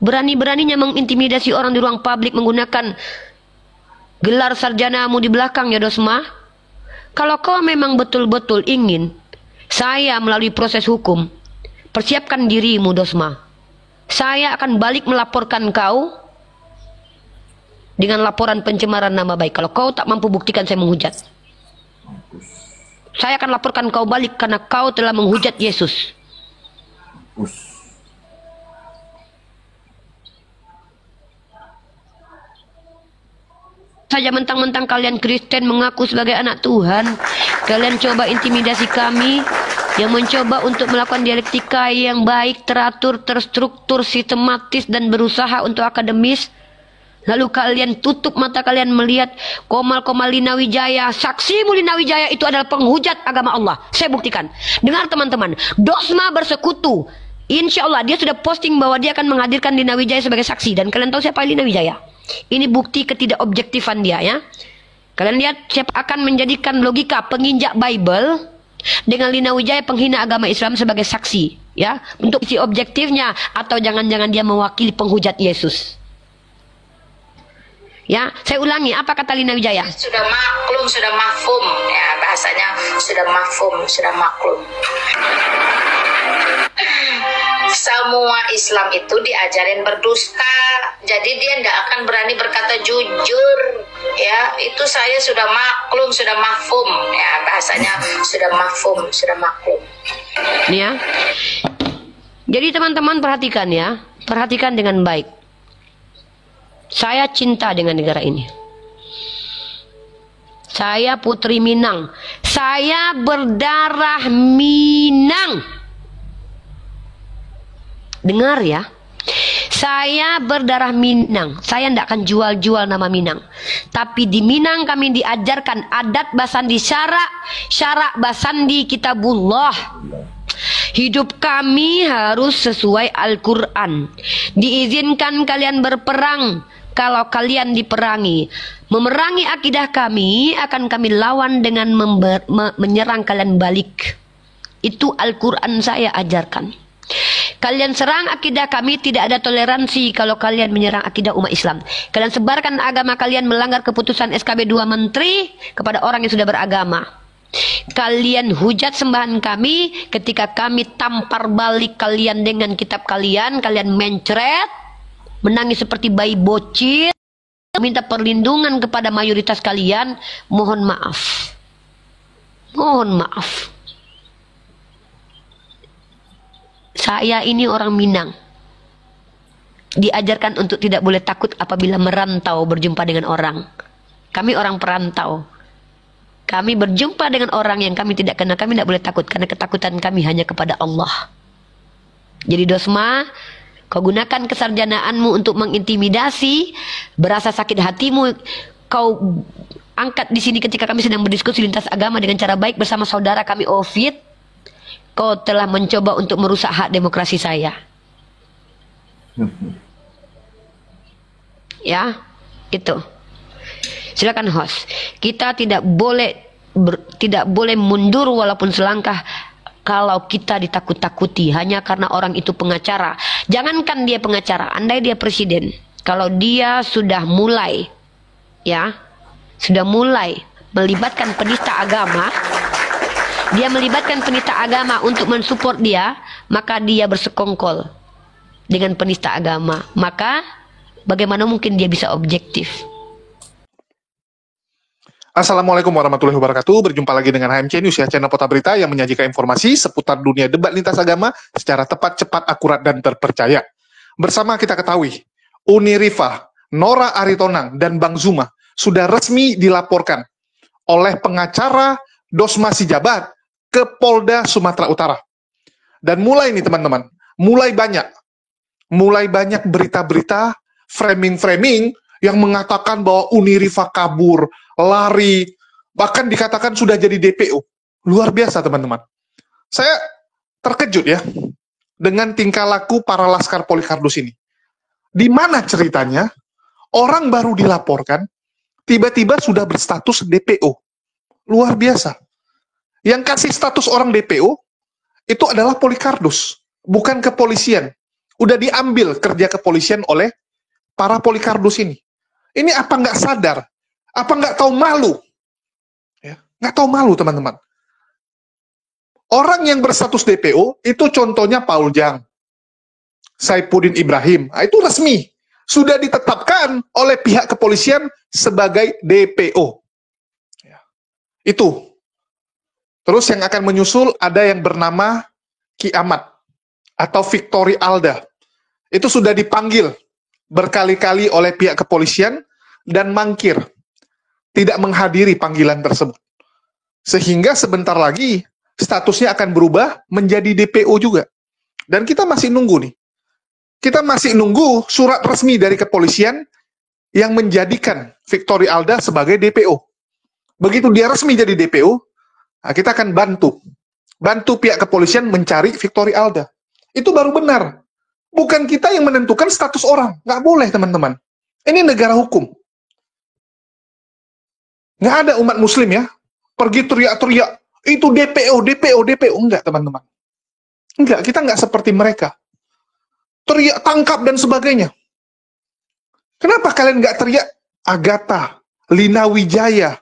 Berani-beraninya mengintimidasi orang di ruang publik menggunakan gelar sarjanamu di belakang, ya Dosma. Kalau kau memang betul-betul ingin saya melalui proses hukum, persiapkan dirimu, Dosma. Saya akan balik melaporkan kau dengan laporan pencemaran nama baik. Kalau kau tak mampu buktikan saya menghujat, saya akan laporkan kau balik karena kau telah menghujat Yesus. Saja mentang-mentang kalian Kristen mengaku sebagai anak Tuhan, kalian coba intimidasi kami yang mencoba untuk melakukan dialektika yang baik, teratur, terstruktur, sistematis, dan berusaha untuk akademis. Lalu kalian tutup mata kalian melihat Komal-Komal Lina Wijaya, saksimu Lina Wijaya itu adalah penghujat agama Allah. Saya buktikan. Dengar teman-teman, Dosma bersekutu. Insya Allah dia sudah posting bahwa dia akan menghadirkan Lina Wijaya sebagai saksi. Dan kalian tahu siapa Lina Wijaya? Ini bukti ketidakobjektifan dia, ya. Kalian lihat, siapa akan menjadikan logika penginjak Bible dengan Lina Wijaya penghina agama Islam sebagai saksi, ya, untuk si objektifnya, atau jangan-jangan dia mewakili penghujat Yesus. Ya, saya ulangi, apa kata Lina Wijaya? Sudah maklum, sudah mafhum, ya bahasanya sudah mafhum, sudah maklum. Semua Islam itu diajarin berdusta, jadi dia tidak akan berani berkata jujur. Ya, itu saya sudah maklum, sudah mafhum, ya bahasanya sudah mafhum, sudah maklum. Ya. Jadi teman-teman perhatikan, ya, perhatikan dengan baik. Saya cinta dengan negara ini. Saya putri Minang. Saya berdarah Minang. Dengar ya. Saya berdarah Minang. Saya tidak akan jual-jual nama Minang. Tapi di Minang kami diajarkan adat basandi syarak basandi kitabullah. Hidup kami harus sesuai Al-Quran. Diizinkan kalian berperang kalau kalian diperangi. Memerangi akidah kami akan kami lawan dengan menyerang kalian balik. Itu Al-Quran saya ajarkan. Kalian serang akidah kami, tidak ada toleransi kalau kalian menyerang akidah umat Islam. Kalian sebarkan agama kalian, melanggar keputusan SKB 2 Menteri kepada orang yang sudah beragama. Kalian hujat sembahan kami ketika kami tampar balik kalian dengan kitab kalian. Kalian mencret, menangis seperti bayi bocil, minta perlindungan kepada mayoritas kalian. Mohon maaf. Mohon maaf. Saya ini orang Minang. Diajarkan untuk tidak boleh takut apabila merantau berjumpa dengan orang. Kami orang perantau. Kami berjumpa dengan orang yang kami tidak kenal, kami tidak boleh takut. Karena ketakutan kami hanya kepada Allah. Jadi Dosma, kau gunakan kesarjanaanmu untuk mengintimidasi, berasa sakit hatimu, kau angkat di sini ketika kami sedang berdiskusi lintas agama dengan cara baik bersama saudara kami Ovid. Kau telah mencoba untuk merusak hak demokrasi saya. Ya, itu. Silakan host. Kita tidak boleh mundur walaupun selangkah kalau kita ditakut-takuti hanya karena orang itu pengacara. Jangankan dia pengacara, andai dia presiden. Kalau dia sudah mulai, ya, sudah mulai melibatkan penista agama, dia melibatkan penista agama untuk mensupport dia, maka dia bersekongkol dengan penista agama. Maka bagaimana mungkin dia bisa objektif? Assalamualaikum warahmatullahi wabarakatuh. Berjumpa lagi dengan HMC News, ya, channel Pota Berita yang menyajikan informasi seputar dunia debat lintas agama secara tepat, cepat, akurat, dan terpercaya. Bersama kita ketahui, Uni Rifa, Nora Aritonang, dan Bang Zuma sudah resmi dilaporkan oleh pengacara Dosma Sijabat ke Polda Sumatera Utara. Dan mulai nih teman-teman, mulai banyak berita-berita framing-framing yang mengatakan bahwa Uni Rifa kabur, lari, bahkan dikatakan sudah jadi DPO. Luar biasa teman-teman. Saya terkejut ya dengan tingkah laku para laskar Polikarpus ini. Di mana ceritanya orang baru dilaporkan tiba-tiba sudah berstatus DPO. Luar biasa. Yang kasih status orang DPO itu adalah Polikarpus, bukan kepolisian. udah diambil kerja kepolisian oleh para Polikardus ini. Ini apa nggak sadar? Apa nggak tahu malu? Ya, nggak tahu malu, teman-teman. Orang yang berstatus DPO, itu contohnya Paul Jang, Saifuddin Ibrahim. Nah, itu resmi. Sudah ditetapkan oleh pihak kepolisian sebagai DPO. Ya. Itu. Terus yang akan menyusul ada yang bernama Ki Ahmad atau Victory Alda. Itu sudah dipanggil berkali-kali oleh pihak kepolisian dan mangkir. Tidak menghadiri panggilan tersebut. Sehingga sebentar lagi statusnya akan berubah menjadi DPO juga. Dan kita masih nunggu nih. Kita masih nunggu surat resmi dari kepolisian yang menjadikan Victory Alda sebagai DPO. Begitu dia resmi jadi DPO, nah kita akan bantu pihak kepolisian mencari Victory Alda. Itu baru benar. Bukan kita yang menentukan status orang. Nggak boleh, teman-teman. Ini negara hukum. Nggak ada umat muslim ya, pergi teriak-teriak, itu DPO, DPO, DPO. Enggak, teman-teman. Enggak, kita nggak seperti mereka. Teriak, tangkap, dan sebagainya. Kenapa kalian nggak teriak Agatha, Lina Wijaya,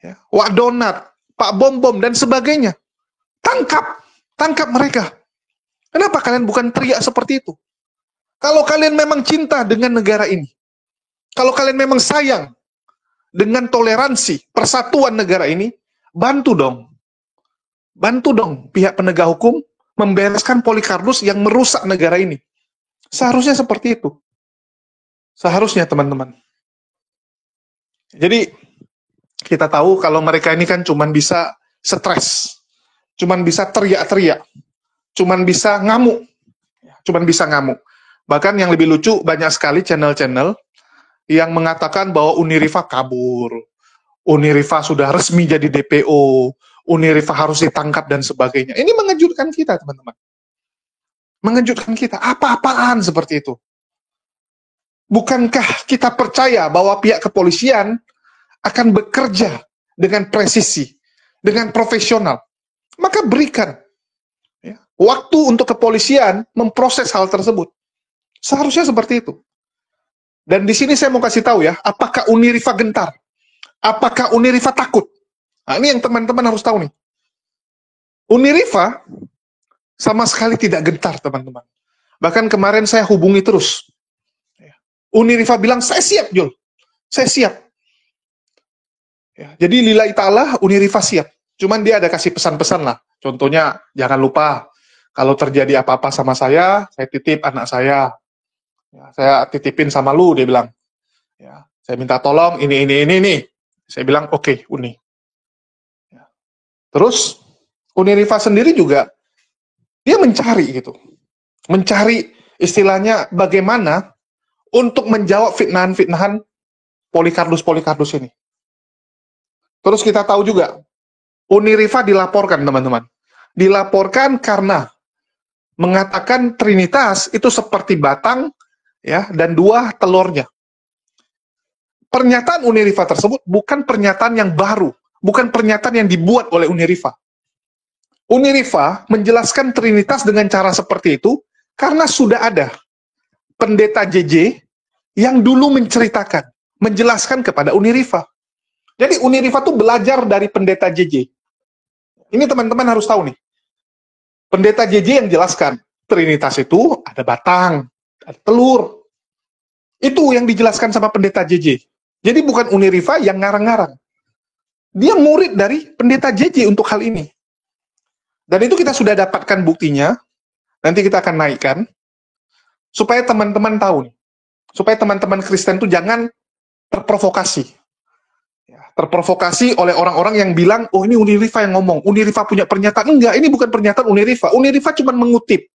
ya, Wak Donat, Pak Bom-Bom, dan sebagainya? Tangkap mereka. Kenapa kalian bukan teriak seperti itu? Kalau kalian memang cinta dengan negara ini, kalau kalian memang sayang dengan toleransi, persatuan negara ini, bantu dong pihak penegak hukum membereskan Polikardus yang merusak negara ini. Seharusnya seperti itu. Seharusnya, teman-teman. Jadi, kita tahu kalau mereka ini kan cuman bisa stres, cuman bisa teriak-teriak, cuman bisa ngamuk. Bahkan yang lebih lucu, banyak sekali channel-channel yang mengatakan bahwa Unirifa kabur, Unirifa sudah resmi jadi DPO, Unirifa harus ditangkap dan sebagainya. Ini mengejutkan kita, teman-teman. Mengejutkan kita. Apa-apaan seperti itu? Bukankah kita percaya bahwa pihak kepolisian akan bekerja dengan presisi, dengan profesional? Maka berikan ya, waktu untuk kepolisian memproses hal tersebut. Seharusnya seperti itu. Dan di sini saya mau kasih tahu ya, apakah Unirifa gentar? Apakah Unirifa takut? Nah, ini yang teman-teman harus tahu nih. Unirifa sama sekali tidak gentar, teman-teman. Bahkan kemarin saya hubungi terus. Unirifa bilang, saya siap, Jul. Saya siap. Ya, jadi lillahi ta'ala, Unirifa siap. Cuman dia ada kasih pesan-pesan lah. Contohnya, jangan lupa, kalau terjadi apa-apa sama saya titip anak saya. Ya, saya titipin sama lu, dia bilang. Ya, saya minta tolong, ini. Saya bilang, oke, Uni. Ya. Terus, Unirifa sendiri juga, dia mencari gitu. Mencari istilahnya bagaimana untuk menjawab fitnahan-fitnahan Polikardus ini. Terus kita tahu juga, Unirifa dilaporkan, teman-teman. Dilaporkan karena mengatakan Trinitas itu seperti batang, ya, dan 2 telurnya. Pernyataan Unirifa tersebut bukan pernyataan yang baru, bukan pernyataan yang dibuat oleh Unirifa. Unirifa menjelaskan Trinitas dengan cara seperti itu karena sudah ada pendeta JJ yang dulu menceritakan, menjelaskan kepada Unirifa. Jadi Unirifa tuh belajar dari pendeta JJ. Ini teman-teman harus tahu nih. Pendeta JJ yang jelaskan, Trinitas itu ada batang, ada telur. Itu yang dijelaskan sama pendeta JJ. Jadi bukan Unirifa yang ngarang-ngarang. Dia murid dari pendeta JJ untuk hal ini. Dan itu kita sudah dapatkan buktinya. Nanti kita akan naikkan. Supaya teman-teman tahu nih. Supaya teman-teman Kristen itu jangan terprovokasi. Ya, terprovokasi oleh orang-orang yang bilang, oh ini Unirifa yang ngomong. Unirifa punya pernyataan. Enggak, ini bukan pernyataan Unirifa. Unirifa cuma mengutip.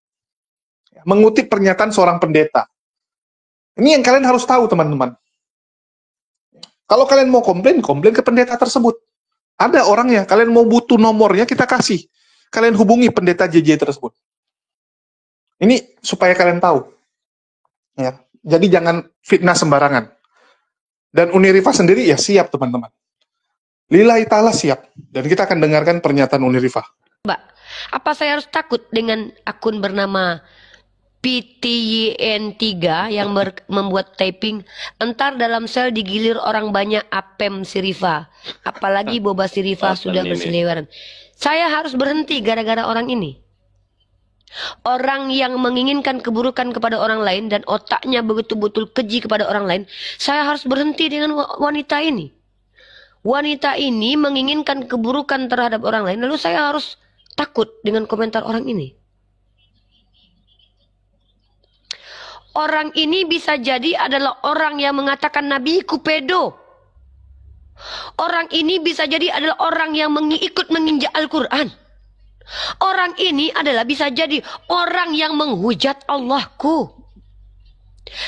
Mengutip pernyataan seorang pendeta. Ini yang kalian harus tahu, teman-teman. Kalau kalian mau komplain ke pendeta tersebut. Ada orangnya, kalian mau butuh nomornya, kita kasih. Kalian hubungi pendeta JJ tersebut. Ini supaya kalian tahu. Ya, jadi jangan fitnah sembarangan. Dan Unirifa sendiri ya siap, teman-teman. Lillahi ta'ala siap. Dan kita akan dengarkan pernyataan Unirifa. Mbak, apa saya harus takut dengan akun bernama PTYN3 yang membuat taping, entar dalam sel digilir orang banyak apem Sirifa, apalagi boba Sirifa sudah berseliweran. Saya harus berhenti gara-gara orang ini. Orang yang menginginkan keburukan kepada orang lain dan otaknya betul-betul keji kepada orang lain, saya harus berhenti dengan wanita ini. Wanita ini menginginkan keburukan terhadap orang lain, lalu saya harus takut dengan komentar orang ini. Orang ini bisa jadi adalah orang yang mengatakan nabiku pedo. Orang ini bisa jadi adalah orang yang ikut menginjak Al-Quran. Orang ini adalah bisa jadi orang yang menghujat Allahku.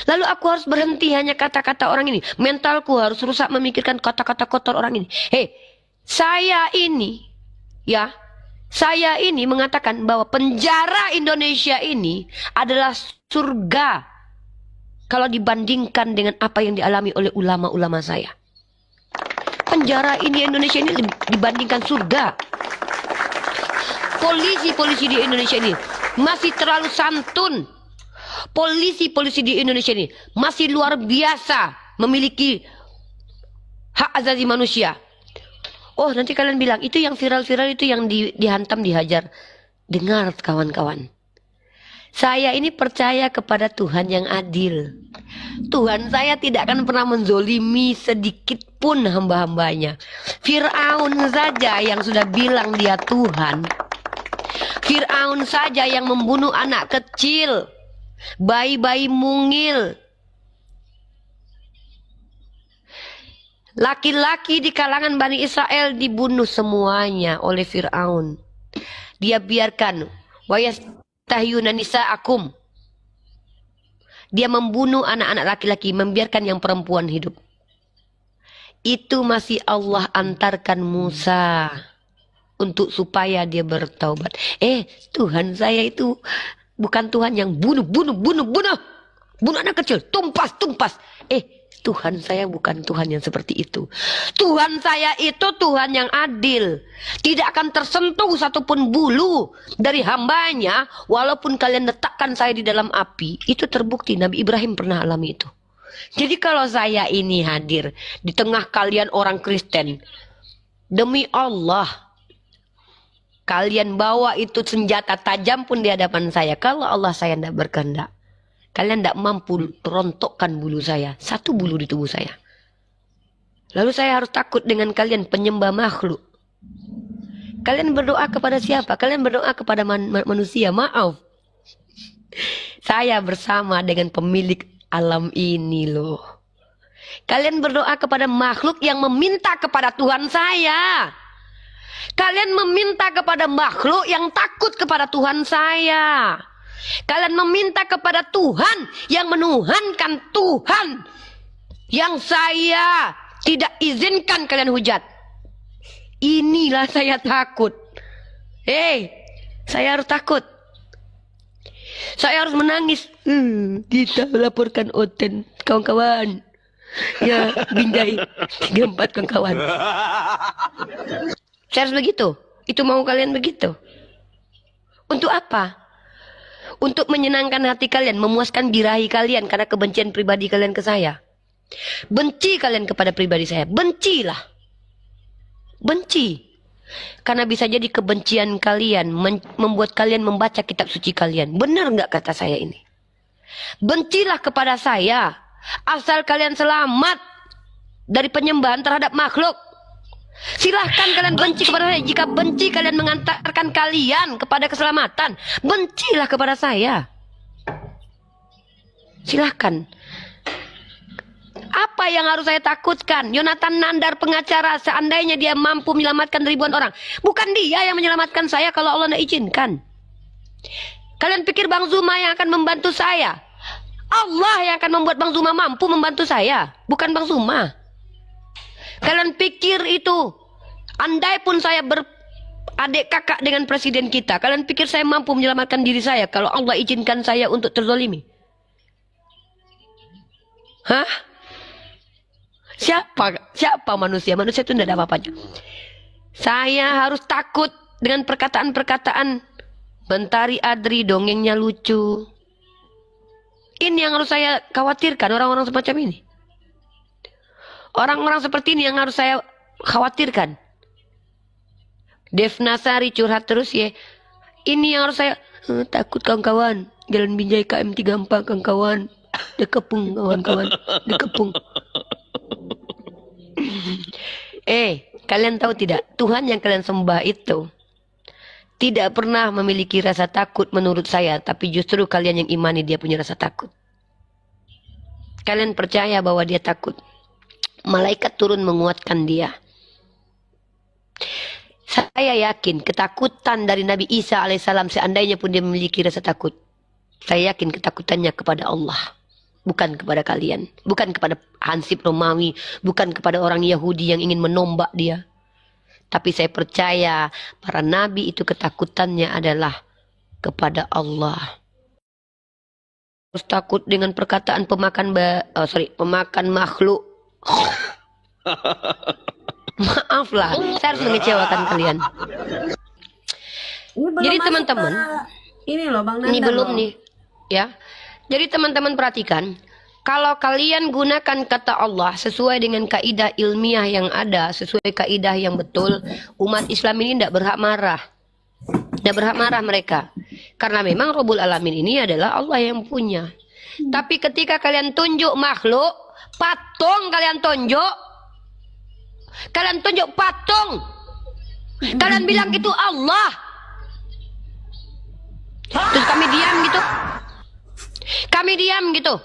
Lalu aku harus berhenti hanya kata-kata orang ini. Mentalku harus rusak memikirkan kata-kata kotor orang ini. Hei, saya ini mengatakan bahwa penjara Indonesia ini adalah surga kalau dibandingkan dengan apa yang dialami oleh ulama-ulama saya. Penjara ini Indonesia ini dibandingkan surga. Polisi-polisi di Indonesia ini masih terlalu santun. Polisi-polisi di Indonesia ini masih luar biasa memiliki hak asasi manusia. Oh, nanti kalian bilang itu yang viral-viral itu yang dihantam, dihajar. Dengar kawan-kawan. Saya ini percaya kepada Tuhan yang adil. Tuhan saya tidak akan pernah menzolimi sedikit pun hamba-hambanya. Fir'aun saja yang sudah bilang dia Tuhan. Fir'aun saja yang membunuh anak kecil, bayi-bayi mungil. Laki-laki di kalangan Bani Israel dibunuh semuanya oleh Fir'aun. Dia biarkan tahyuna nisa'akum. Dia membunuh anak-anak laki-laki, membiarkan yang perempuan hidup. Itu masih Allah antarkan Musa untuk supaya dia bertaubat. Tuhan saya itu bukan Tuhan yang bunuh anak kecil, tumpas. Tuhan saya bukan Tuhan yang seperti itu. Tuhan saya itu Tuhan yang adil. Tidak akan tersentuh satupun bulu dari hambanya. Walaupun kalian letakkan saya di dalam api. Itu terbukti Nabi Ibrahim pernah alami itu. Jadi kalau saya ini hadir di tengah kalian orang Kristen, demi Allah, kalian bawa itu senjata tajam pun di hadapan saya. Kalau Allah saya tidak berkehendak, kalian tidak mampu rontokkan bulu saya. Satu bulu di tubuh saya. Lalu saya harus takut dengan kalian penyembah makhluk. Kalian berdoa kepada siapa? Kalian berdoa kepada manusia. Maaf. Saya bersama dengan pemilik alam ini loh. Kalian berdoa kepada makhluk yang meminta kepada Tuhan saya. Kalian meminta kepada makhluk yang takut kepada Tuhan saya. Kalian meminta kepada Tuhan yang menuhankan Tuhan yang saya tidak izinkan kalian hujat. Inilah saya takut. Saya harus takut. Saya harus menangis. Kita laporkan Oten, kawan-kawan. Ya, Bindai 34 kawan-kawan. Saya harus begitu. Itu mau kalian begitu. Untuk apa? Untuk menyenangkan hati kalian, memuaskan birahi kalian karena kebencian pribadi kalian ke saya. Benci kalian kepada pribadi saya, bencilah. Benci. Karena bisa jadi kebencian kalian membuat kalian membaca kitab suci kalian. Benar nggak kata saya ini? Bencilah kepada saya, asal kalian selamat dari penyembahan terhadap makhluk. Silahkan kalian benci kepada saya. Jika benci kalian mengantarkan kalian kepada keselamatan, bencilah kepada saya. Silahkan. Apa yang harus saya takutkan? Yonatan Nandar pengacara, seandainya dia mampu menyelamatkan ribuan orang, bukan dia yang menyelamatkan saya kalau Allah tidak izinkan. Kalian pikir Bang Zuma yang akan membantu saya? Allah yang akan membuat Bang Zuma mampu membantu saya, bukan Bang Zuma. Kalian pikir itu, andai pun saya beradik kakak dengan presiden kita, kalian pikir saya mampu menyelamatkan diri saya kalau Allah izinkan saya untuk terzolimi? Hah? Siapa manusia? Manusia itu tidak ada apa-apanya. Saya harus takut dengan perkataan-perkataan Mentari Adri, dongengnya lucu. Ini yang harus saya khawatirkan, orang-orang semacam ini. Orang-orang seperti ini yang harus saya khawatirkan. Devna Sari curhat terus ya. Ini yang harus saya takut kawan-kawan. Jalan Binjai KM 34 kawan-kawan. Dekepung kawan-kawan. Dekepung. Kalian tahu tidak? Tuhan yang kalian sembah itu tidak pernah memiliki rasa takut menurut saya. Tapi justru kalian yang imani dia punya rasa takut. Kalian percaya bahwa dia takut. Malaikat turun menguatkan dia. Saya yakin ketakutan dari Nabi Isa alaihissalam seandainya pun dia memiliki rasa takut. Saya yakin ketakutannya kepada Allah. Bukan kepada kalian. Bukan kepada Hansip Romawi. Bukan kepada orang Yahudi yang ingin menombak dia. Tapi saya percaya para nabi itu ketakutannya adalah kepada Allah. Harus takut dengan perkataan pemakan makhluk. Maaflah, saya harus mengecewakan kalian. Jadi teman-teman, ini loh Bang Nanda. Ini belum nih, ya. Jadi teman-teman perhatikan, kalau kalian gunakan kata Allah sesuai dengan kaidah ilmiah yang ada, sesuai kaidah yang betul, umat Islam ini tidak berhak marah. Tidak berhak marah mereka. Karena memang Rabbul Alamin ini adalah Allah yang punya. Tapi ketika kalian tunjuk makhluk, patung kalian tunjuk patung, kalian bilang itu Allah, terus kami diam gitu,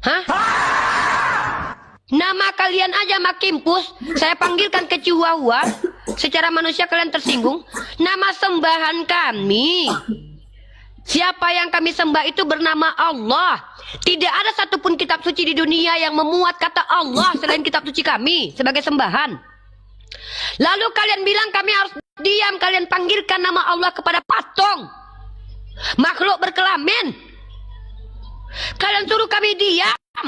hah? Nama kalian aja Makimpus, saya panggilkan ke Chihuahua, secara manusia kalian tersinggung. Nama sembahan kami, siapa yang kami sembah itu bernama Allah. Tidak ada satupun kitab suci di dunia yang memuat kata Allah selain kitab suci kami sebagai sembahan. Lalu kalian bilang kami harus diam, kalian panggilkan nama Allah kepada patung, makhluk berkelamin. Kalian suruh kami diam.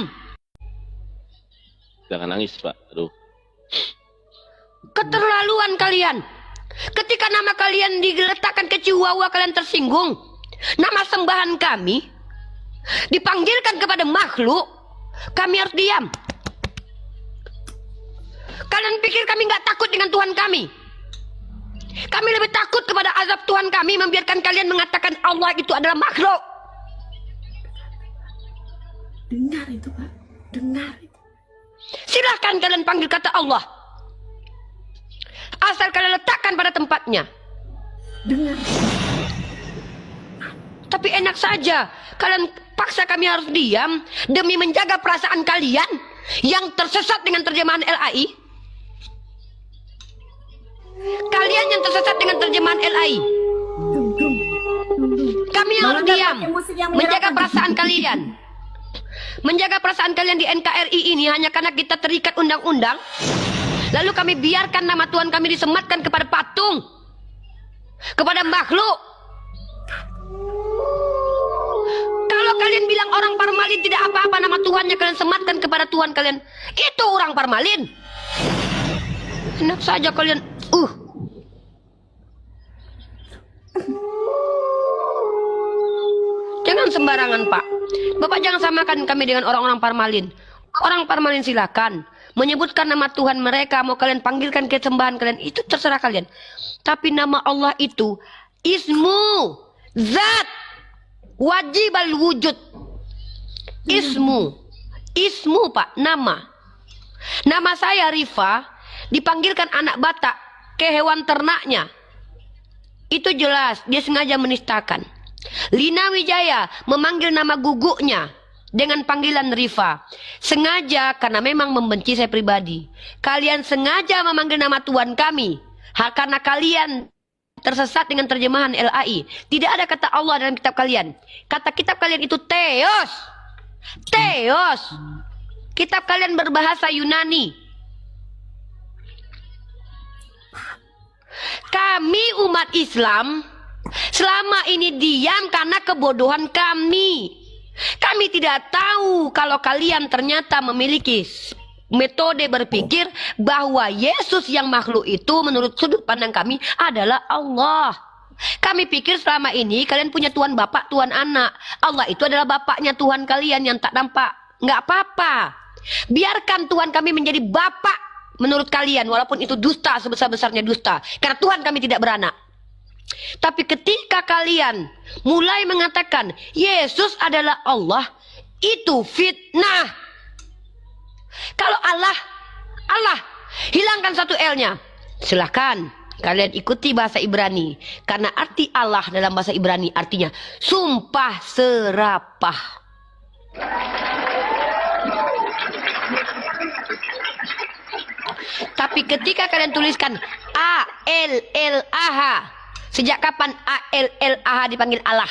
Jangan nangis, Pak. Aduh. Keterlaluan kalian. Ketika nama kalian diletakkan ke Chihuahua kalian tersinggung. Nama sembahan kami dipanggilkan kepada makhluk, kami harus diam. Kalian pikir kami nggak takut dengan Tuhan kami? Kami lebih takut kepada azab Tuhan kami membiarkan kalian mengatakan Allah itu adalah makhluk. Dengar itu Pak, dengar. Silahkan kalian panggil kata Allah, asal kalian letakkan pada tempatnya. Dengar. Tapi enak saja kalian paksa kami harus diam demi menjaga perasaan kalian yang tersesat dengan terjemahan LAI. Kalian yang tersesat dengan terjemahan LAI. Kami harus diam menjaga perasaan kalian. Menjaga perasaan kalian di NKRI ini hanya karena kita terikat undang-undang. Lalu kami biarkan nama Tuhan kami disematkan kepada patung, kepada makhluk. Kalau kalian bilang orang Parmalin tidak apa-apa, nama Tuhannya kalian sematkan kepada Tuhan kalian, itu orang Parmalin. Enak saja kalian. Jangan sembarangan Pak. Bapak jangan samakan kami dengan orang-orang Parmalin. Orang Parmalin silakan menyebutkan nama Tuhan mereka, mau kalian panggilkan ke sembahan kalian, itu terserah kalian. Tapi nama Allah itu ismu, zat, wajib al wujud. Ismu Pak, nama. Nama saya Rifa, dipanggilkan anak Batak ke hewan ternaknya. Itu jelas, dia sengaja menistakan. Lina Wijaya memanggil nama guguknya dengan panggilan Rifa. Sengaja karena memang membenci saya pribadi. Kalian sengaja memanggil nama Tuhan kami karena kalian tersesat dengan terjemahan LAI. Tidak ada kata Allah dalam kitab kalian. Kata kitab kalian itu Theos. Theos. Kitab kalian berbahasa Yunani. Kami umat Islam selama ini diam karena kebodohan kami. Kami tidak tahu kalau kalian ternyata memiliki metode berpikir bahwa Yesus yang makhluk itu menurut sudut pandang kami adalah Allah. Kami pikir selama ini kalian punya Tuhan Bapak, Tuhan Anak. Allah itu adalah Bapaknya Tuhan kalian yang tak nampak. Nggak apa-apa. Biarkan Tuhan kami menjadi Bapak menurut kalian, walaupun itu dusta sebesar-besarnya dusta. Karena Tuhan kami tidak beranak. Tapi ketika kalian mulai mengatakan Yesus adalah Allah, itu fitnah. Kalau Allah, hilangkan satu L-nya. Silahkan kalian ikuti bahasa Ibrani. Karena arti Allah dalam bahasa Ibrani artinya sumpah serapah. Tapi ketika kalian tuliskan A-L-L-A-H, sejak kapan A-L-L-A-H dipanggil Allah?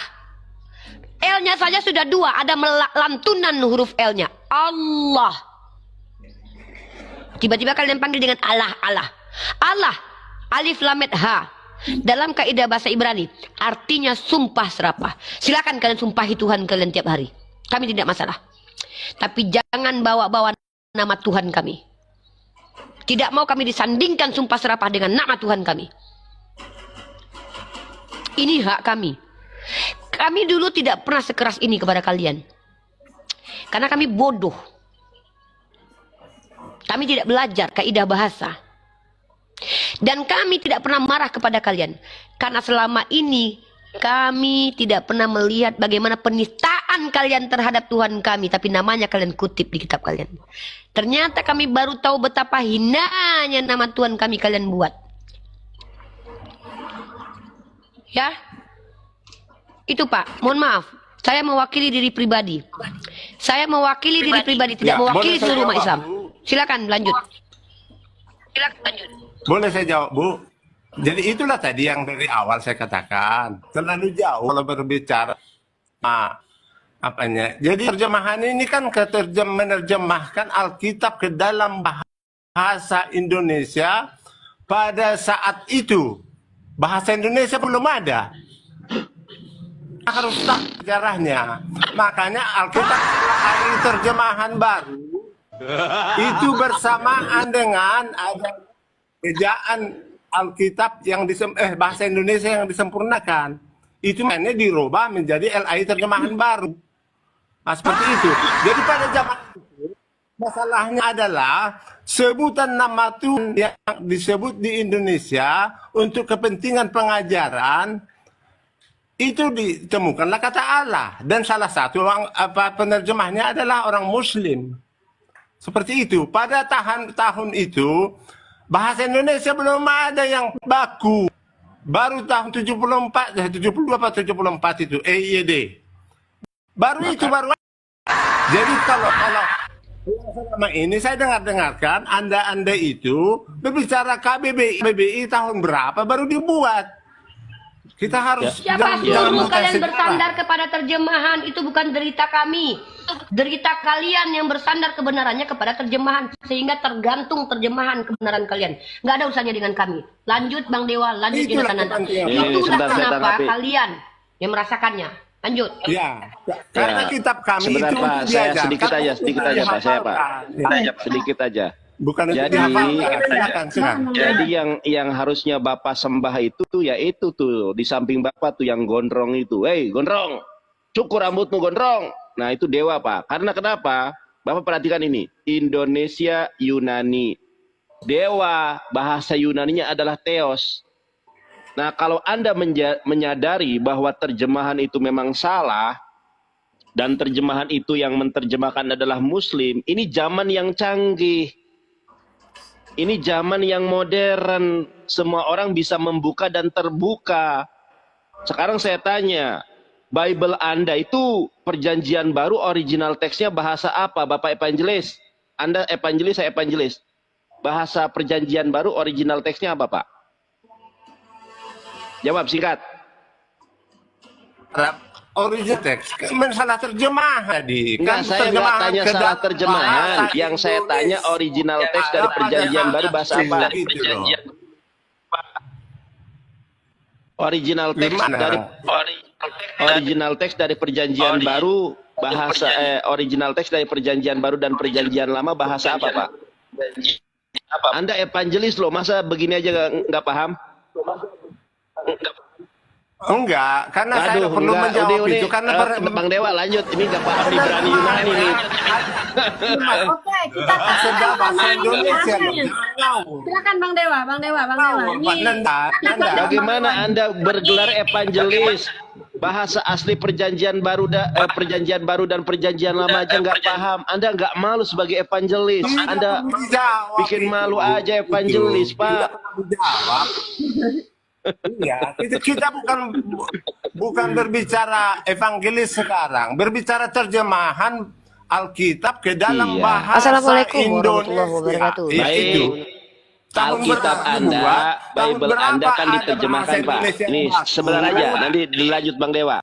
L-nya saja sudah dua, ada lantunan huruf L-nya. Allah. Tiba-tiba kalian panggil dengan Allah, Allah. Allah, alif lamet H. Dalam kaidah bahasa Ibrani, artinya sumpah serapah. Silakan kalian sumpahi Tuhan kalian tiap hari. Kami tidak masalah. Tapi jangan bawa-bawa nama Tuhan kami. Tidak mau kami disandingkan sumpah serapah dengan nama Tuhan kami. Ini hak kami. Kami dulu tidak pernah sekeras ini kepada kalian. Karena kami bodoh. Kami tidak belajar kaidah bahasa. Dan kami tidak pernah marah kepada kalian. Karena selama ini kami tidak pernah melihat bagaimana penistaan kalian terhadap Tuhan kami. Tapi namanya kalian kutip di kitab kalian. Ternyata kami baru tahu betapa hinaanya nama Tuhan kami kalian buat. Ya. Itu Pak, mohon maaf. Saya mewakili diri pribadi. Saya mewakili diri pribadi, tidak mewakili seluruh umat Islam. Silakan lanjut. Silakan lanjut. Boleh saya jawab, Bu? Jadi itulah tadi yang dari awal saya katakan. Terlalu jauh kalau berbicara. Apanya? Jadi terjemahan ini kan menerjemahkan Alkitab ke dalam bahasa Indonesia pada saat itu. Bahasa Indonesia belum ada. Harus tahu sejarahnya. Makanya Alkitab hari terjemahan baru itu bersamaan dengan ada ejaan Alkitab yang bahasa Indonesia yang disempurnakan. Itu mainnya dirubah menjadi LAI terjemahan baru. Nah, seperti itu. Jadi pada zaman itu masalahnya adalah sebutan nama Tuhan yang disebut di Indonesia untuk kepentingan pengajaran itu ditemukanlah kata Allah, dan salah satu penerjemahnya adalah orang Muslim. Seperti itu. Pada tahun itu bahasa Indonesia belum ada yang baku. Baru tahun 72 atau 74 itu EIED. Baru itu baru. Jadi kalau selama ini saya dengarkan Anda itu berbicara KBBI tahun berapa baru dibuat. Kita harus siapa suruh kalian bersandar kepada terjemahan? Itu bukan derita kami. Derita kalian yang bersandar kebenarannya kepada terjemahan. Sehingga tergantung terjemahan kebenaran kalian. Nggak ada urusannya dengan kami. Lanjut Bang Dewa, lanjut Jonathan Nanda. Itulah kenapa kalian yang merasakannya. Lanjut. Ya, karena kitab kami sebentar, itu Pak, saya sedikit aja Pak, saya Pak. Sedikit aja. Bukan jadi yang harusnya Bapak sembah itu tuh yaitu tuh di samping Bapak tuh yang gondrong itu. Hei gondrong, cukur rambutmu gondrong. Nah itu dewa Pak. Karena kenapa? Bapak perhatikan ini. Indonesia Yunani. Dewa bahasa Yunaninya adalah Theos. Nah kalau Anda menyadari bahwa terjemahan itu memang salah dan terjemahan itu yang menerjemahkan adalah Muslim, ini zaman yang canggih. Ini zaman yang modern, semua orang bisa membuka dan terbuka. Sekarang saya tanya, Bible Anda itu perjanjian baru original teksnya bahasa apa, Bapak Evangelis? Anda evangelis, saya evangelis. Bahasa perjanjian baru original teksnya apa, Pak? Jawab singkat. Original teks, salah terjemahan tadi. Enggak, saya nggak tanya salah terjemahan. Yang saya tanya original teks dari perjanjian baru bahasa apa? Original teks dari perjanjian baru bahasa original teks dari perjanjian baru dan perjanjian lama bahasa apa, Pak? Anda evangelis loh, masa begini aja nggak paham? Enggak, karena saya Aduh, perlu enggak. menjawab Udah. itu karena Bang Dewa lanjut. Ini nggak paham Ibrani Yunani nih. Oke, kita kasih Sedang bahasa informasi Indonesia. bahasanya. Silakan Bang Dewa. Pak Nanda. Bagaimana Anda bergelar evangelis? Bahasa asli perjanjian baru dan perjanjian lama aja nggak paham. Anda nggak malu sebagai evangelis. Anda bikin malu aja evangelis, Pak. Jawab. Iya, kita bukan berbicara evangelis sekarang, berbicara terjemahan Alkitab ke dalam Iya. bahasa Assalamualaikum warahmatullahi Indonesia. wabarakatuh. Baik. Alkitab Anda, Bible Anda kan diterjemahkan, Pak. Ini sebentar aja, nanti dilanjut Bang Dewa.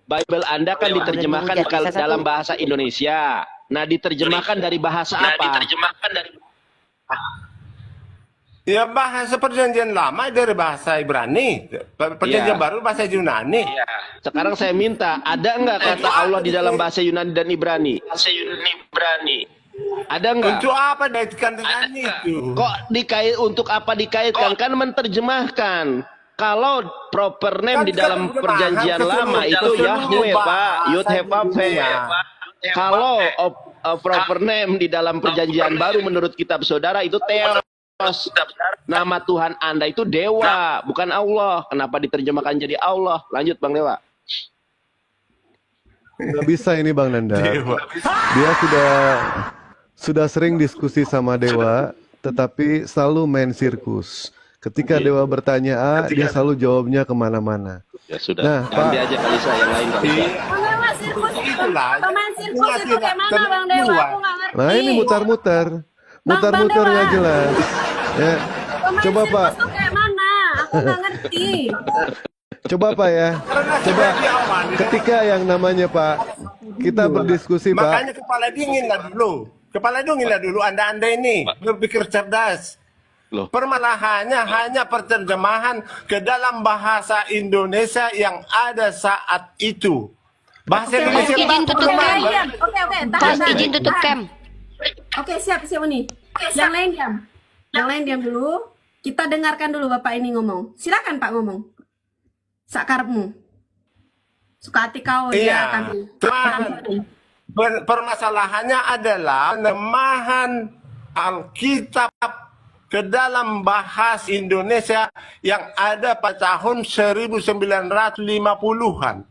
Bible Anda kan diterjemahkan ke dalam bahasa Indonesia. Nah, diterjemahkan dari bahasa apa? Ya bahasa perjanjian lama dari bahasa Ibrani, perjanjian Iya. baru bahasa Yunani. Sekarang saya minta, ada nggak kata Allah di dalam bahasa Yunani dan Ibrani? Ada nggak? Untuk apa dikaitkan dengan itu? Kok untuk apa dikaitkan? Kan menerjemahkan. Kalau proper name di dalam perjanjian lama itu Yahweh, Pak. Yud He Vav He. Kalau proper name di dalam perjanjian baru menurut kitab saudara itu Theos. Nama Tuhan Anda itu Dewa, bukan Allah. Kenapa diterjemahkan jadi Allah? Lanjut Bang Dewa. Nggak bisa ini Bang Nanda. Dia sudah sering diskusi sama Dewa, tetapi selalu main sirkus. Ketika Dewa bertanya A, dia selalu jawabnya kemana-mana. Ya sudah. Nah, Ganti Pak. aja Kalisa yang lain Kalisa. Bang Dewa, sirkus Itulah. pemain sirkus itu kayak mana Bang Dewa? Aku nggak ngerti. Nah ini mutar-mutar Dewa. nggak jelas. Ya, Pemain coba sirkus Pak, tuh kayak mana? Aku nggak ngerti. coba Pak ya. Coba ketika yang namanya Pak, kita berdiskusi Pak. Makanya kepala dinginlah dulu. Anda ini berpikir cerdas. Loh. Permasalahannya hanya perterjemahan ke dalam bahasa Indonesia yang ada saat itu. Bahasa Indonesia Izin baku tutup belum cam. ada. Oke, Pas tahan. izin tutup cam. Oke, siap Uni. Yang lain diam dulu. Kita dengarkan dulu Bapak ini ngomong. Silakan Pak ngomong. Sakarepmu. Suka hati kau Iya. kami. Permasalahannya adalah penemahan Alkitab ke dalam bahasa Indonesia yang ada pada tahun 1950-an.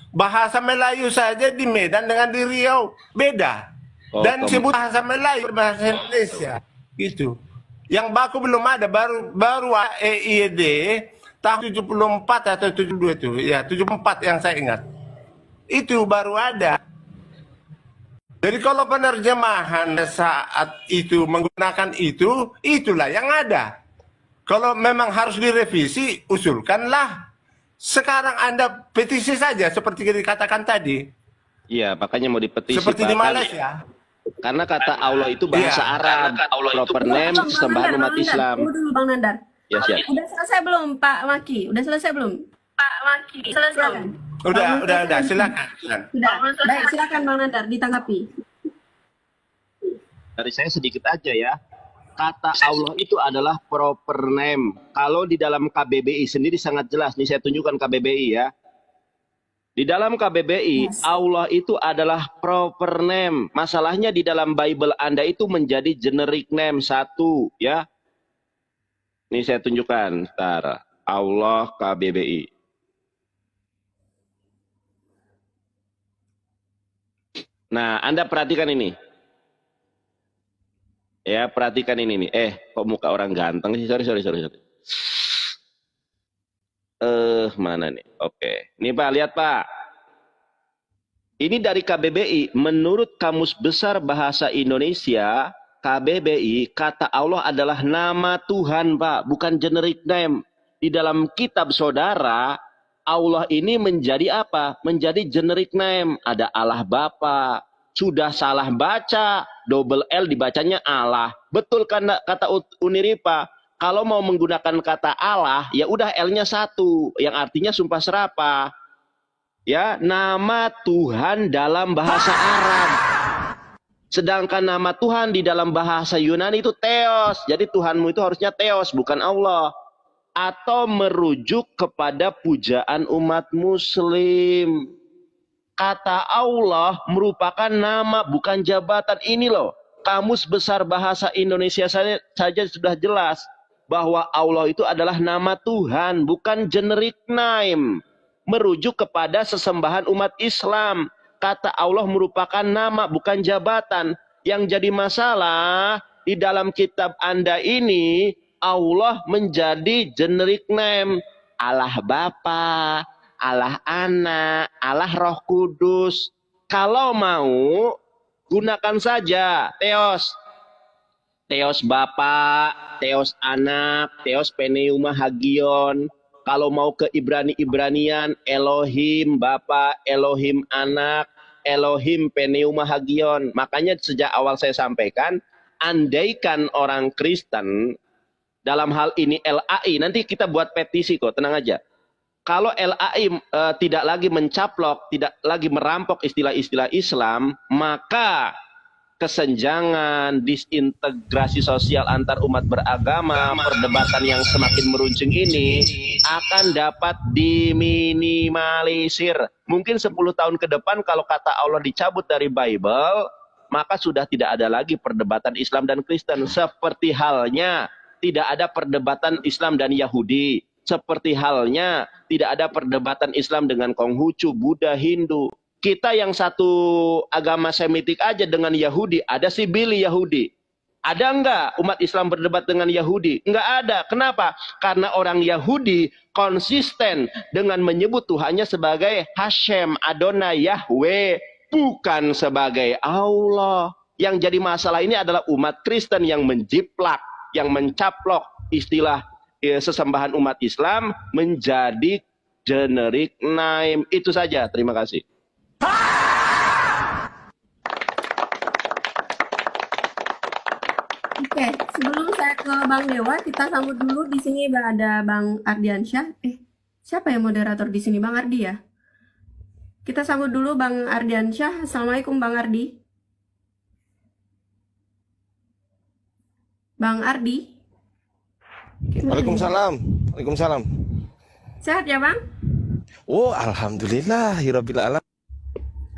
Bahasa Melayu saja di Medan dengan di Riau beda. Dan sebut bahasa Melayu bahasa Indonesia gitu. Yang baku belum ada, baru EID tahun 74 atau 72 itu. Ya, 74 yang saya ingat. Itu baru ada. Jadi kalau penerjemahan saat itu menggunakan itu, itulah yang ada. Kalau memang harus direvisi, usulkanlah. Sekarang Anda petisi saja seperti dikatakan tadi. Iya, makanya mau dipetisi. Seperti di Pak. Malaysia. Karena kata Allah itu bahasa Iya. Arab, proper name sembahan umat Islam. Tunggu dulu Bang Nandar. Ya siap. Udah selesai belum Pak Maki? Udah selesai belum? Silakan. Udah, silakan. Sudah. Baik, silakan Bang Nandar ditanggapi. Dari saya sedikit aja ya. Kata Allah itu adalah proper name. Kalau di dalam KBBI sendiri sangat jelas. Nih saya tunjukkan KBBI ya. Di dalam KBBI, Allah itu adalah proper name. Masalahnya di dalam Bible Anda itu menjadi generic name satu ya. Nih saya tunjukkan. Ntar. Allah KBBI. Nah, Anda perhatikan ini. Ya, perhatikan ini nih. Kok muka orang ganteng sih? Sorry. Mana nih? Oke. Nih Pak, lihat Pak. Ini dari KBBI. Menurut Kamus Besar Bahasa Indonesia, KBBI, kata Allah adalah nama Tuhan, Pak. Bukan generic name. Di dalam kitab saudara, Allah ini menjadi apa? Menjadi generic name. Ada Allah Bapa. Sudah salah baca, double L dibacanya Allah. Betul kan kata Uniripa? Kalau mau menggunakan kata Allah, ya udah L-nya satu, yang artinya sumpah serapah. Ya, nama Tuhan dalam bahasa Arab. Sedangkan nama Tuhan di dalam bahasa Yunani itu Theos. Jadi Tuhanmu itu harusnya Theos, bukan Allah. atau merujuk kepada pujaan umat muslim. Kata Allah merupakan nama, bukan jabatan. Ini loh, Kamus Besar Bahasa Indonesia saja sudah jelas bahwa Allah itu adalah nama Tuhan, bukan generic name. Merujuk kepada sesembahan umat Islam. Kata Allah merupakan nama, bukan jabatan. Yang jadi masalah, di dalam kitab Anda ini, Allah menjadi generic name. Allah Bapa, Allah Anak, Allah Roh Kudus. Kalau mau, gunakan saja Theos. Theos Bapa, Theos Anak, Theos Pneuma Hagion. Kalau mau ke Ibrani-Ibranian, Elohim Bapa, Elohim Anak, Elohim Pneuma Hagion. Makanya sejak awal saya sampaikan, andaikan orang Kristen, dalam hal ini LAI, nanti kita buat petisi kok, tenang aja. Kalau LAI tidak lagi mencaplok, tidak lagi merampok istilah-istilah Islam, maka kesenjangan, disintegrasi sosial antar umat beragama, perdebatan yang semakin meruncing ini akan dapat diminimalisir. Mungkin 10 tahun ke depan kalau kata Allah dicabut dari Bible, maka sudah tidak ada lagi perdebatan Islam dan Kristen. Seperti halnya tidak ada perdebatan Islam dan Yahudi. Seperti halnya tidak ada perdebatan Islam dengan Konghucu, Buddha, Hindu. Kita yang satu agama Semitik aja dengan Yahudi, ada si Billy Yahudi. Ada enggak umat Islam berdebat dengan Yahudi? Enggak ada. Kenapa? Karena orang Yahudi konsisten dengan menyebut Tuhannya sebagai Hashem, Adonai, Yahweh, bukan sebagai Allah. Yang jadi masalah ini adalah umat Kristen yang menjiplak, yang mencaplok istilah sesembahan umat Islam menjadi generic name. Itu saja. Terima kasih. Oke, sebelum saya ke Bang Dewa, kita sambut dulu di sini ada Bang Ardiansyah. Siapa yang moderator di sini? Bang Ardi ya? Kita sambut dulu Bang Ardiansyah. Assalamualaikum Bang Ardi. Bang Ardi. Waalaikumsalam. Waalaikumsalam. Sehat ya Bang? Oh, alhamdulillah, hirabbil alamin.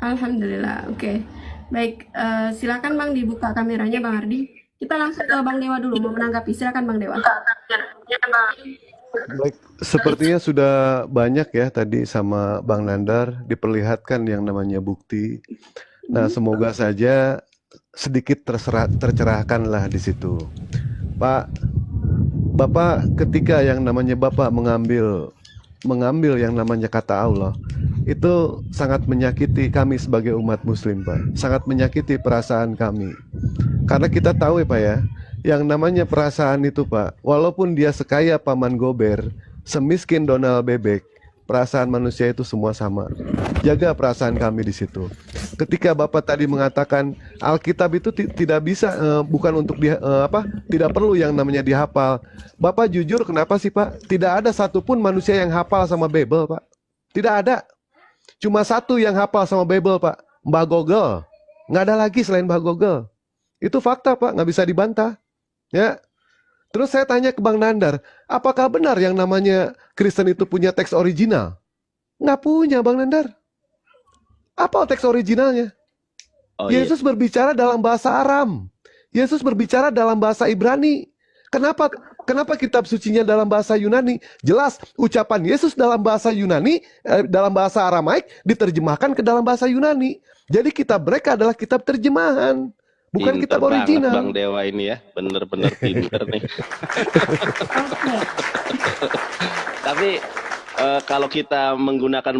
Alhamdulillah, oke. Baik, silakan Bang dibuka kameranya Bang Ardi. Kita langsung ke Bang Dewa dulu, mau menanggapi. Silakan Bang Dewa. Baik, sepertinya sudah banyak ya tadi sama Bang Nandar diperlihatkan yang namanya bukti. Nah, semoga saja sedikit tercerahkanlah di situ. Pak, Bapak ketika yang namanya Bapak mengambil yang namanya kata Allah, itu sangat menyakiti kami sebagai umat muslim, Pak. Sangat menyakiti perasaan kami. Karena kita tahu ya Pak ya, yang namanya perasaan itu Pak, walaupun dia sekaya Paman Gober, semiskin Donald Bebek, perasaan manusia itu semua sama. Jaga perasaan kami di situ. Ketika Bapak tadi mengatakan Alkitab itu tidak bisa, bukan untuk tidak perlu yang namanya dihafal. Bapak jujur kenapa sih Pak? Tidak ada satupun manusia yang hafal sama Bible Pak. Tidak ada. Cuma satu yang hafal sama Bible Pak, Mbah Google. Nggak ada lagi selain Mbah Google. Itu fakta Pak, nggak bisa dibantah. Ya. Terus saya tanya ke Bang Nandar, apakah benar yang namanya Kristen itu punya teks original? Nggak punya Bang Nandar. Apa teks originalnya? Yesus berbicara dalam bahasa Aram. Yesus berbicara dalam bahasa Ibrani. Kenapa kitab sucinya dalam bahasa Yunani? Jelas ucapan Yesus dalam bahasa Yunani, dalam bahasa Aramaik diterjemahkan ke dalam bahasa Yunani. Jadi kitab mereka adalah kitab terjemahan, bukan kitab original. Bang Dewa ini ya, bener-bener pinter nih. Tapi kalau kita menggunakan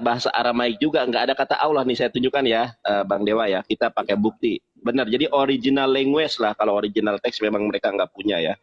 bahasa Aramaik juga nggak ada kata Allah nih, saya tunjukkan ya, Bang Dewa ya. Kita pakai bukti. Benar, jadi original language lah. Kalau original teks memang mereka nggak punya ya.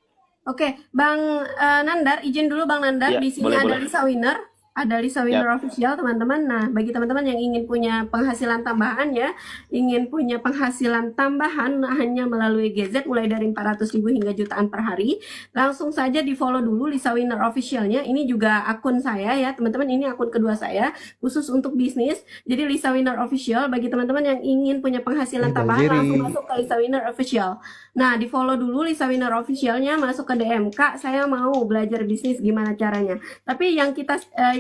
Oke, Bang Nandar, izin dulu Bang Nandar. Ya, di sini boleh, ada boleh. Lisa Winner. Ada Lisa Winner Official, teman-teman. Nah, bagi teman-teman yang ingin punya penghasilan tambahan ya, ingin punya penghasilan tambahan hanya melalui GZ mulai dari 400.000 hingga jutaan per hari, langsung saja di-follow dulu Lisa Winner Official-nya. Ini juga akun saya ya, teman-teman. Ini akun kedua saya, khusus untuk bisnis. Jadi Lisa Winner Official, bagi teman-teman yang ingin punya penghasilan tambahan, langsung masuk ke Lisa Winner Official. Nah, di-follow dulu Lisa Winner Official-nya, masuk ke DM, Kak, saya mau belajar bisnis, gimana caranya? Tapi yang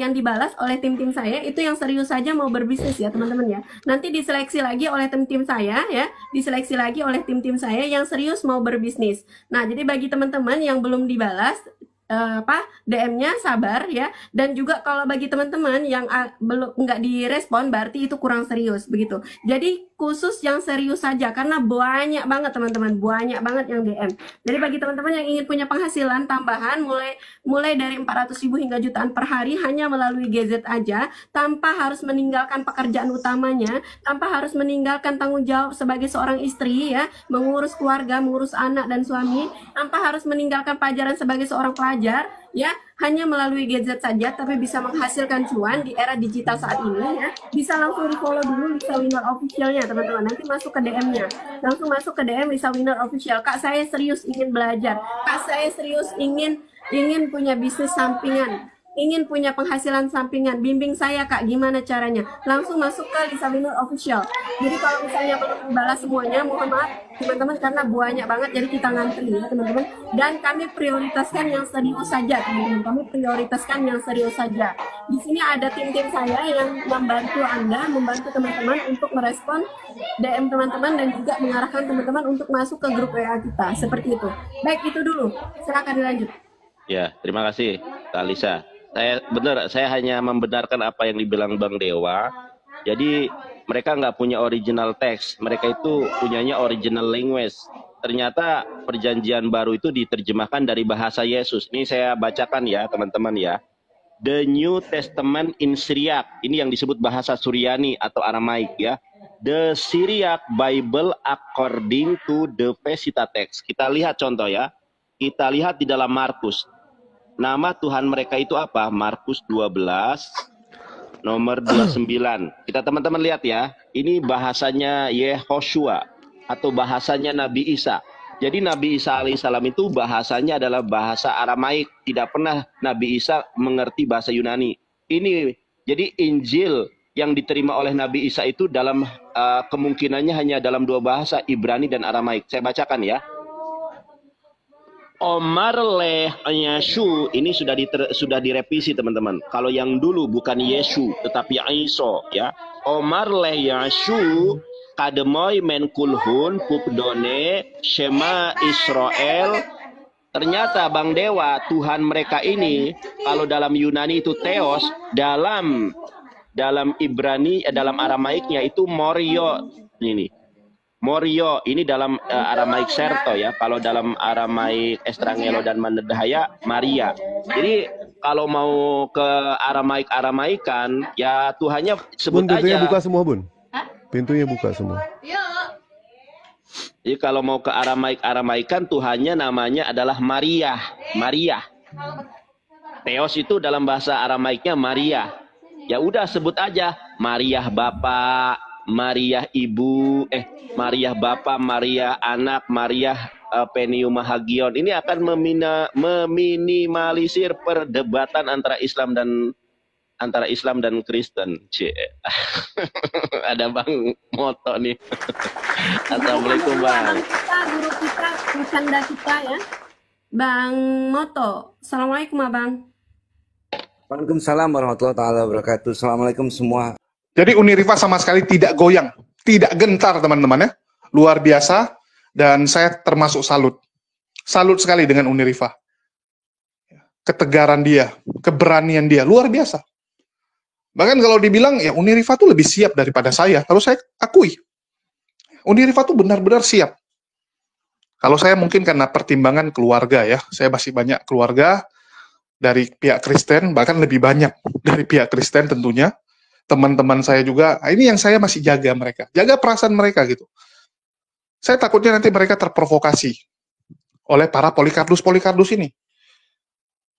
yang dibalas oleh tim-tim saya itu yang serius saja mau berbisnis ya teman-teman ya. Nanti diseleksi lagi oleh tim-tim saya ya, diseleksi lagi oleh tim-tim saya yang serius mau berbisnis. Nah, jadi bagi teman-teman yang belum dibalas DM-nya sabar ya, dan juga kalau bagi teman-teman yang belum nggak direspon berarti itu kurang serius begitu. Jadi khusus yang serius saja karena banyak banget teman-teman, banyak banget yang DM. Jadi bagi teman-teman yang ingin punya penghasilan tambahan mulai dari 400.000 hingga jutaan per hari hanya melalui GZ aja, tanpa harus meninggalkan pekerjaan utamanya, tanpa harus meninggalkan tanggung jawab sebagai seorang istri ya, mengurus keluarga, mengurus anak dan suami, tanpa harus meninggalkan pelajaran sebagai seorang pelajar ya, hanya melalui gadget saja tapi bisa menghasilkan cuan di era digital saat ini ya. Bisa langsung di-follow dulu Lisa Winner Official-nya teman-teman. Nanti masuk ke DM-nya. Langsung masuk ke DM Lisa Winner Official. Kak, saya serius ingin belajar. Kak, saya serius ingin punya bisnis sampingan. Ingin punya penghasilan sampingan, bimbing saya Kak, gimana caranya? Langsung masuk ke Lisa Winner Official. Jadi kalau misalnya belum balas semuanya, mohon maaf teman-teman karena banyak banget, jadi kita ngantri ya teman-teman. Dan kami prioritaskan yang serius saja teman-teman. Kami prioritaskan yang serius saja. Di sini ada tim-tim saya yang membantu Anda, membantu teman-teman untuk merespon DM teman-teman dan juga mengarahkan teman-teman untuk masuk ke grup WA kita. Seperti itu. Baik, itu dulu. Silakan dilanjut. Ya, terima kasih Kak Lisa. Saya hanya membenarkan apa yang dibilang Bang Dewa. Jadi mereka nggak punya original text, mereka itu punyanya original language. Ternyata perjanjian baru itu diterjemahkan dari bahasa Yesus. Ini saya bacakan ya teman-teman ya. The New Testament in Syriac, ini yang disebut bahasa Suryani atau Aramaik ya. The Syriac Bible according to the Pesita text. Kita lihat contoh ya. Kita lihat di dalam Markus. Nama Tuhan mereka itu apa? Markus 12 nomor 29. Kita teman-teman lihat ya. Ini bahasanya Yehoshua atau bahasanya Nabi Isa. Jadi Nabi Isa alaihissalam itu bahasanya adalah bahasa Aramaik. Tidak pernah Nabi Isa mengerti bahasa Yunani. Ini jadi Injil yang diterima oleh Nabi Isa itu dalam kemungkinannya hanya dalam dua bahasa, Ibrani dan Aramaik. Saya bacakan ya. Omar leh Yeshu, ini sudah direvisi teman-teman. Kalau yang dulu bukan Yesu tetapi Aiso ya. Omar leh Yeshu kademoy menkulhun pupdone Shema Israel. Ternyata Bang Dewa, Tuhan mereka ini kalau dalam Yunani itu Theos, dalam Ibrani dalam Aramaiknya itu Morio. Ini Morio, ini dalam Aramaik Serto ya. Kalau dalam Aramaik Estrangelo dan Manedhaya, Maria. Jadi kalau mau ke Aramaikan, ya Tuhannya sebut Bun, pintunya aja. Buka semua Bun. Pintunya buka semua. Jadi kalau mau ke Aramaikan, Tuhannya namanya adalah Maria. Maria. Theos itu dalam bahasa Aramaiknya Maria. Ya udah sebut aja Maria Bapa, Maria Ibu, Maria Bapa, Maria Anak, Maria Peniumahagion. Ini akan meminimalisir perdebatan antara Islam dan Kristen. Ada Bang Moto nih. Assalamualaikum Bang. Guru kita, bercanda kita ya, Bang Moto. Assalamualaikum Abang. Waalaikumsalam warahmatullahi wabarakatuh. Assalamualaikum semua. Jadi Uniriva sama sekali tidak goyang, tidak gentar teman-teman ya. Luar biasa, dan saya termasuk salut. Salut sekali dengan Uniriva. Ketegaran dia, keberanian dia, luar biasa. Bahkan kalau dibilang, ya Uniriva tuh lebih siap daripada saya. Kalau saya akui, Uniriva tuh benar-benar siap. Kalau saya mungkin karena pertimbangan keluarga ya. Saya masih banyak keluarga dari pihak Kristen, bahkan lebih banyak dari pihak Kristen tentunya. Teman-teman saya juga, ini yang saya masih jaga mereka. Jaga perasaan mereka gitu. Saya takutnya nanti mereka terprovokasi oleh para Polikarpus ini.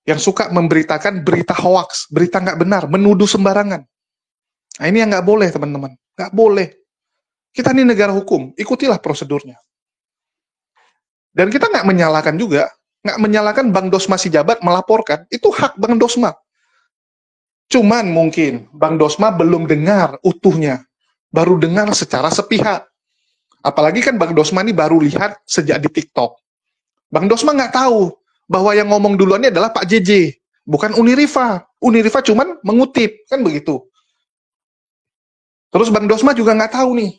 yang suka memberitakan berita hoaks, berita nggak benar, menuduh sembarangan. Nah, ini yang nggak boleh, teman-teman. Nggak boleh. Kita ini negara hukum, ikutilah prosedurnya. Dan kita nggak menyalahkan juga, nggak menyalahkan Bang Dosma si jabat melaporkan, itu hak Bang Dosma. Cuman mungkin Bang Dosma belum dengar utuhnya, baru dengar secara sepihak. Apalagi kan Bang Dosma ini baru lihat sejak di TikTok. Bang Dosma nggak tahu bahwa yang ngomong duluannya adalah Pak JJ, bukan Unirifa. Unirifa cuman mengutip, kan begitu. Terus Bang Dosma juga nggak tahu nih,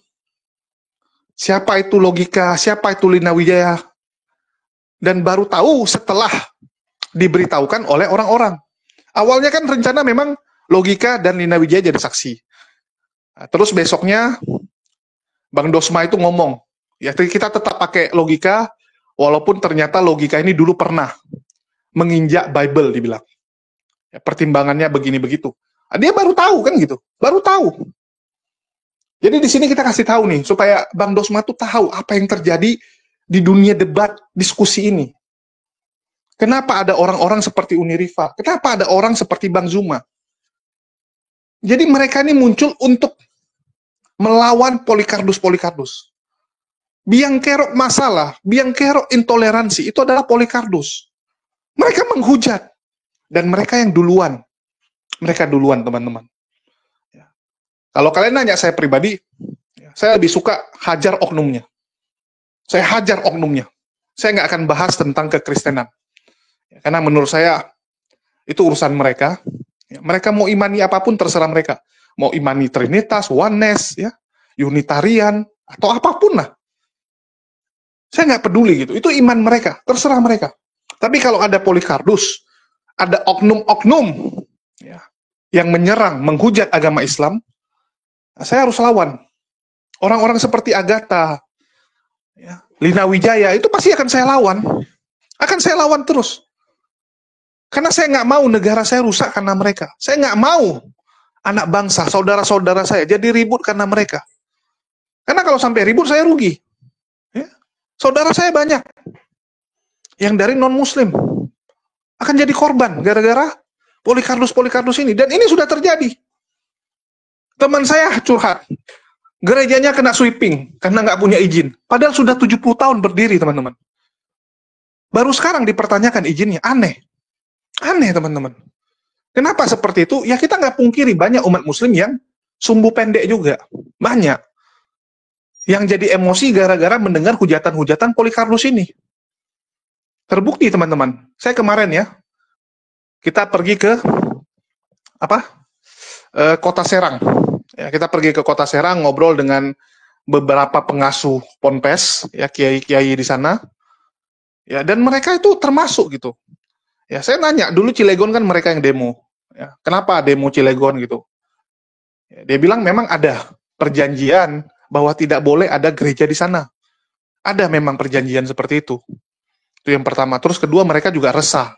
siapa itu Logika, siapa itu Lina Wijaya. Dan baru tahu setelah diberitahukan oleh orang-orang. Awalnya kan rencana memang Logika dan Lina Wijaya jadi saksi. Nah, terus besoknya Bang Dosma itu ngomong, ya kita tetap pakai Logika, walaupun ternyata Logika ini dulu pernah menginjak Bible, dibilang. Ya, pertimbangannya begini begitu. Nah, dia baru tahu kan gitu, baru tahu. Jadi di sini kita kasih tahu nih, supaya Bang Dosma tuh tahu apa yang terjadi di dunia debat diskusi ini. Kenapa ada orang-orang seperti Unirifa? Kenapa ada orang seperti Bang Zuma? Jadi mereka ini muncul untuk melawan Polycardus. Biang kerok masalah, biang kerok intoleransi, itu adalah Polycardus. Mereka menghujat. Dan mereka yang duluan. Mereka duluan, teman-teman. Kalau kalian nanya saya pribadi, saya lebih suka hajar oknumnya. Saya hajar oknumnya. Saya nggak akan bahas tentang kekristenan. Karena menurut saya, itu urusan mereka. Mereka mau imani apapun, terserah mereka. Mau imani Trinitas, Oneness, ya, Unitarian, atau apapun lah. Saya nggak peduli gitu. Itu iman mereka, terserah mereka. Tapi kalau ada Polycardus, ada oknum-oknum ya, yang menyerang, menghujat agama Islam, saya harus lawan. Orang-orang seperti Agatha, ya, Lina Wijaya, itu pasti akan saya lawan. Akan saya lawan terus. Karena saya nggak mau negara saya rusak karena mereka. Saya nggak mau anak bangsa, saudara-saudara saya jadi ribut karena mereka. Karena kalau sampai ribut, saya rugi. Ya. Saudara saya banyak yang dari non-muslim akan jadi korban gara-gara Polycardus ini. Dan ini sudah terjadi. Teman saya curhat. Gerejanya kena sweeping karena nggak punya izin. Padahal sudah 70 tahun berdiri, teman-teman. Baru sekarang dipertanyakan izinnya. Aneh. Aneh, teman-teman. Kenapa seperti itu? Ya kita nggak pungkiri banyak umat muslim yang sumbu pendek juga. Banyak. Yang jadi emosi gara-gara mendengar hujatan-hujatan Polycardus ini. Terbukti, teman-teman. Saya kemarin ya, kita pergi ke Kota Serang. Ya, kita pergi ke Kota Serang, ngobrol dengan beberapa pengasuh ponpes, ya, kiai-kiai di sana. Ya, dan mereka itu termasuk gitu. Ya, saya nanya, dulu Cilegon kan mereka yang demo. Ya, kenapa demo Cilegon gitu? Ya, dia bilang memang ada perjanjian bahwa tidak boleh ada gereja di sana. Ada memang perjanjian seperti itu. Itu yang pertama. Terus kedua, mereka juga resah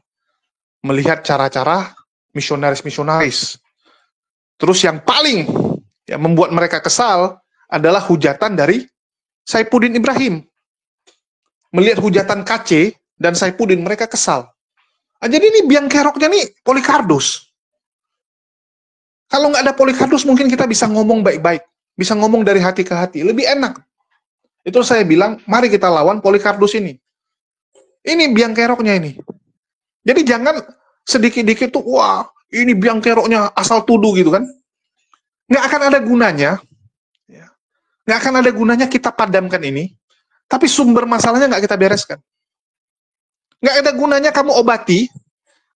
melihat cara-cara misionaris-misionaris. Terus yang paling membuat mereka kesal adalah hujatan dari Saifuddin Ibrahim. Melihat hujatan KC dan Saifuddin, mereka kesal. Nah, jadi ini biang keroknya nih Polycardus. Kalau nggak ada Polycardus, mungkin kita bisa ngomong baik-baik. Bisa ngomong dari hati ke hati. Lebih enak. Itu saya bilang, mari kita lawan Polycardus ini. Ini biang keroknya ini. Jadi jangan sedikit-dikit tuh, wah, ini biang keroknya asal tuduh gitu kan. Nggak akan ada gunanya. Nggak akan ada gunanya kita padamkan ini. Tapi sumber masalahnya nggak kita bereskan. Nggak ada gunanya kamu obati,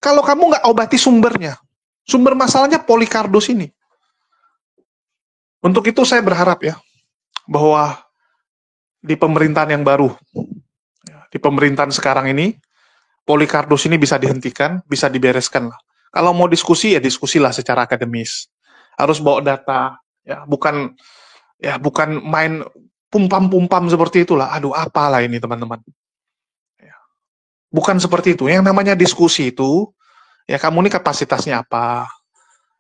kalau kamu nggak obati sumbernya. Sumber masalahnya Polycardus ini. Untuk itu saya berharap ya, bahwa di pemerintahan yang baru, di pemerintahan sekarang ini, Polycardus ini bisa dihentikan, bisa dibereskan lah. Kalau mau diskusi, ya diskusilah secara akademis. Harus bawa data, ya bukan main pumpam-pumpam seperti itulah. Aduh, apalah ini teman-teman. Bukan seperti itu. Yang namanya diskusi itu, ya kamu ini kapasitasnya apa?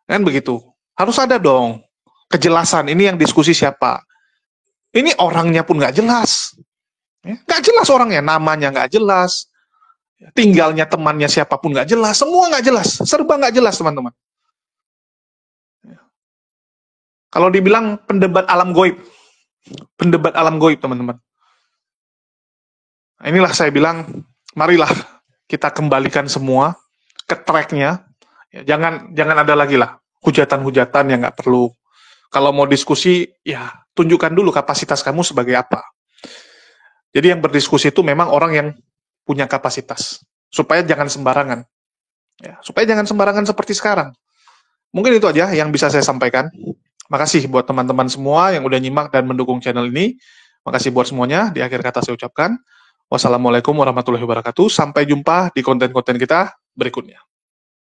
Kan begitu. Harus ada dong kejelasan. Ini yang diskusi siapa? Ini orangnya pun nggak jelas. Nggak jelas orangnya, namanya nggak jelas. Tinggalnya temannya siapapun nggak jelas, semua nggak jelas, serba nggak jelas teman-teman. Kalau dibilang pendebat alam goib teman-teman. Nah, inilah saya bilang, marilah kita kembalikan semua ke tracknya. Ya, jangan ada lagi lah hujatan-hujatan yang nggak perlu. Kalau mau diskusi, ya tunjukkan dulu kapasitas kamu sebagai apa. Jadi yang berdiskusi itu memang orang yang punya kapasitas. Supaya jangan sembarangan. Ya, supaya jangan sembarangan seperti sekarang. Mungkin itu aja yang bisa saya sampaikan. Makasih buat teman-teman semua yang udah nyimak dan mendukung channel ini. Makasih buat semuanya. Di akhir kata saya ucapkan, wassalamualaikum warahmatullahi wabarakatuh. Sampai jumpa di konten-konten kita berikutnya.